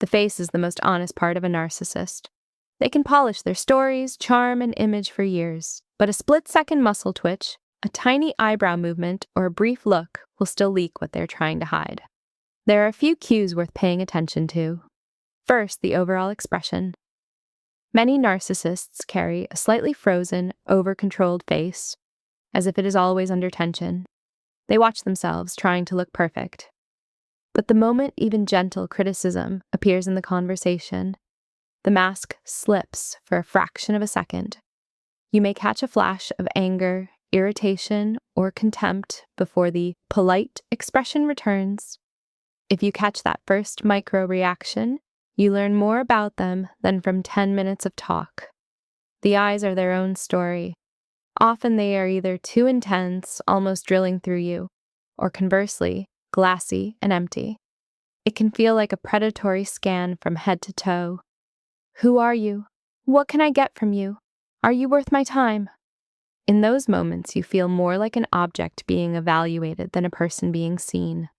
The face is the most honest part of a narcissist. They can polish their stories, charm, and image for years, but a split-second muscle twitch, a tiny eyebrow movement, or a brief look will still leak what they're trying to hide. There are a few cues worth paying attention to. First, the overall expression. Many narcissists carry a slightly frozen, over-controlled face, as if it is always under tension. They watch themselves, trying to look perfect. But the moment even gentle criticism appears in the conversation, the mask slips for a fraction of a second. You may catch a flash of anger, irritation, or contempt before the polite expression returns. If you catch that first micro-reaction, you learn more about them than from 10 minutes of talk. The eyes are their own story. Often they are either too intense, almost drilling through you, or conversely, glassy and empty. It can feel like a predatory scan from head to toe. Who are you? What can I get from you? Are you worth my time? In those moments, you feel more like an object being evaluated than a person being seen.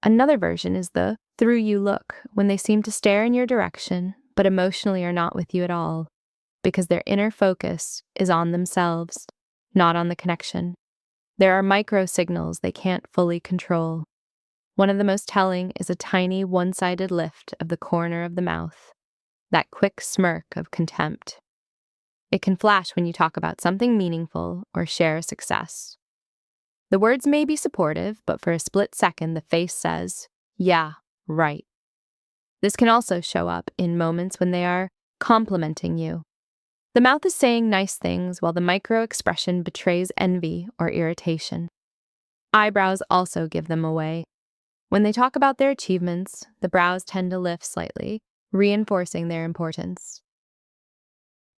Another version is the through you look, when they seem to stare in your direction, but emotionally are not with you at all, because their inner focus is on themselves, not on the connection. There are micro signals they can't fully control. One of the most telling is a tiny one-sided lift of the corner of the mouth, that quick smirk of contempt. It can flash when you talk about something meaningful or share a success. The words may be supportive, but for a split second the face says, "Yeah, right." This can also show up in moments when they are complimenting you. The mouth is saying nice things while the micro-expression betrays envy or irritation. Eyebrows also give them away. When they talk about their achievements, the brows tend to lift slightly, reinforcing their importance.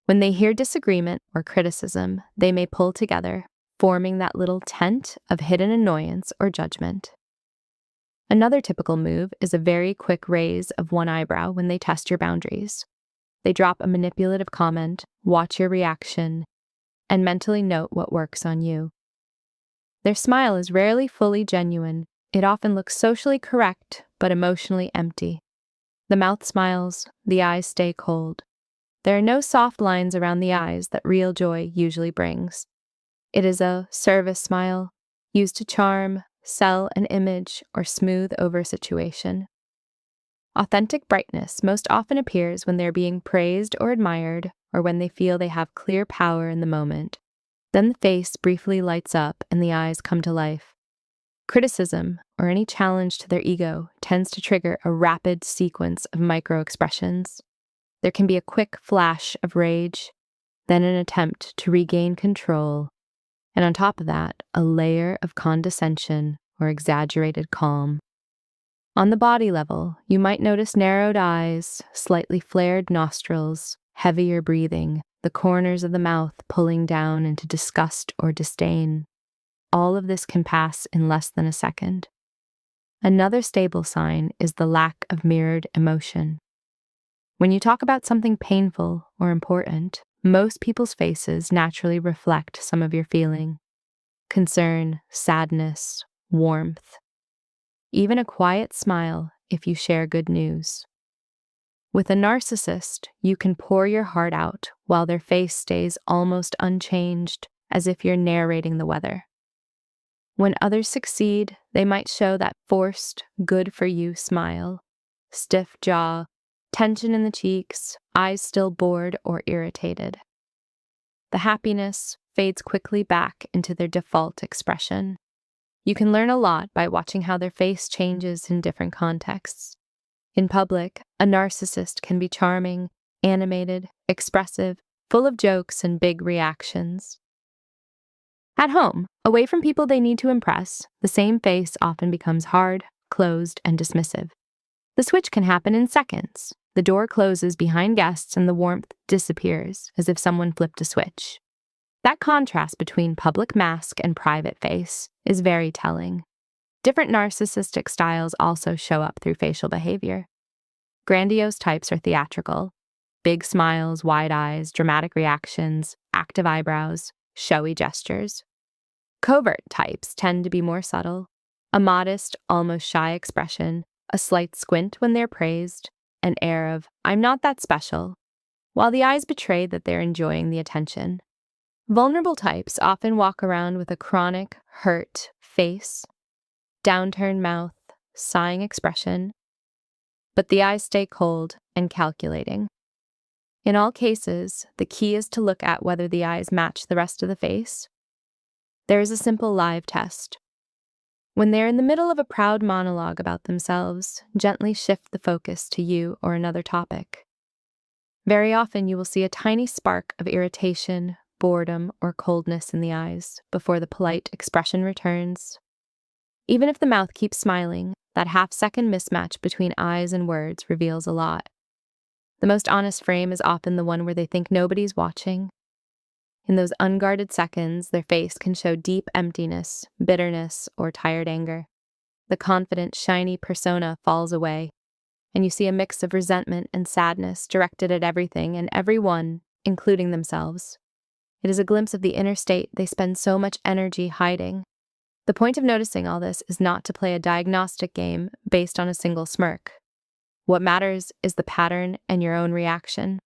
When they hear disagreement or criticism, they may pull together, forming that little tent of hidden annoyance or judgment. Another typical move is a very quick raise of one eyebrow when they test your boundaries. They drop a manipulative comment, watch your reaction, and mentally note what works on you. Their smile is rarely fully genuine. It often looks socially correct, but emotionally empty. The mouth smiles, the eyes stay cold. There are no soft lines around the eyes that real joy usually brings. It is a service smile, used to charm, sell an image, or smooth over a situation. Authentic brightness most often appears when they're being praised or admired, or when they feel they have clear power in the moment. Then the face briefly lights up and the eyes come to life. Criticism, or any challenge to their ego, tends to trigger a rapid sequence of micro-expressions. There can be a quick flash of rage, then an attempt to regain control, and on top of that, a layer of condescension or exaggerated calm. On the body level, you might notice narrowed eyes, slightly flared nostrils, heavier breathing, the corners of the mouth pulling down into disgust or disdain. All of this can pass in less than a second. Another stable sign is the lack of mirrored emotion. When you talk about something painful or important, most people's faces naturally reflect some of your feeling: concern, sadness, warmth. Even a quiet smile if you share good news. With a narcissist, you can pour your heart out while their face stays almost unchanged, as if you're narrating the weather. When others succeed, they might show that forced, good-for-you smile, stiff jaw, tension in the cheeks, eyes still bored or irritated. The happiness fades quickly back into their default expression. You can learn a lot by watching how their face changes in different contexts. In public, a narcissist can be charming, animated, expressive, full of jokes and big reactions. At home, away from people they need to impress, the same face often becomes hard, closed, and dismissive. The switch can happen in seconds. The door closes behind guests and the warmth disappears, as if someone flipped a switch. That contrast between public mask and private face is very telling. Different narcissistic styles also show up through facial behavior. Grandiose types are theatrical. Big smiles, wide eyes, dramatic reactions, active eyebrows, showy gestures. Covert types tend to be more subtle. A modest, almost shy expression, a slight squint when they're praised, an air of, "I'm not that special," while the eyes betray that they're enjoying the attention. Vulnerable types often walk around with a chronic, hurt face, downturned mouth, sighing expression, but the eyes stay cold and calculating. In all cases, the key is to look at whether the eyes match the rest of the face. There is a simple live test. When they're in the middle of a proud monologue about themselves, gently shift the focus to you or another topic. Very often you will see a tiny spark of irritation, boredom, or coldness in the eyes before the polite expression returns. Even if the mouth keeps smiling, that half-second mismatch between eyes and words reveals a lot. The most honest frame is often the one where they think nobody's watching. In those unguarded seconds, their face can show deep emptiness, bitterness, or tired anger. The confident, shiny persona falls away, and you see a mix of resentment and sadness directed at everything and everyone, including themselves. It is a glimpse of the inner state they spend so much energy hiding. The point of noticing all this is not to play a diagnostic game based on a single smirk. What matters is the pattern and your own reaction.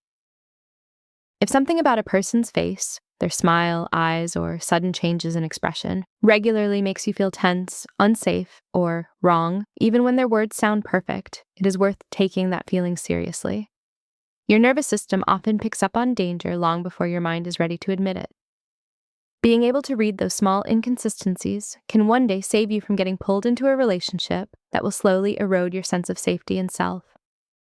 If something about a person's face, their smile, eyes, or sudden changes in expression regularly makes you feel tense, unsafe, or wrong, even when their words sound perfect, it is worth taking that feeling seriously. Your nervous system often picks up on danger long before your mind is ready to admit it. Being able to read those small inconsistencies can one day save you from getting pulled into a relationship that will slowly erode your sense of safety and self.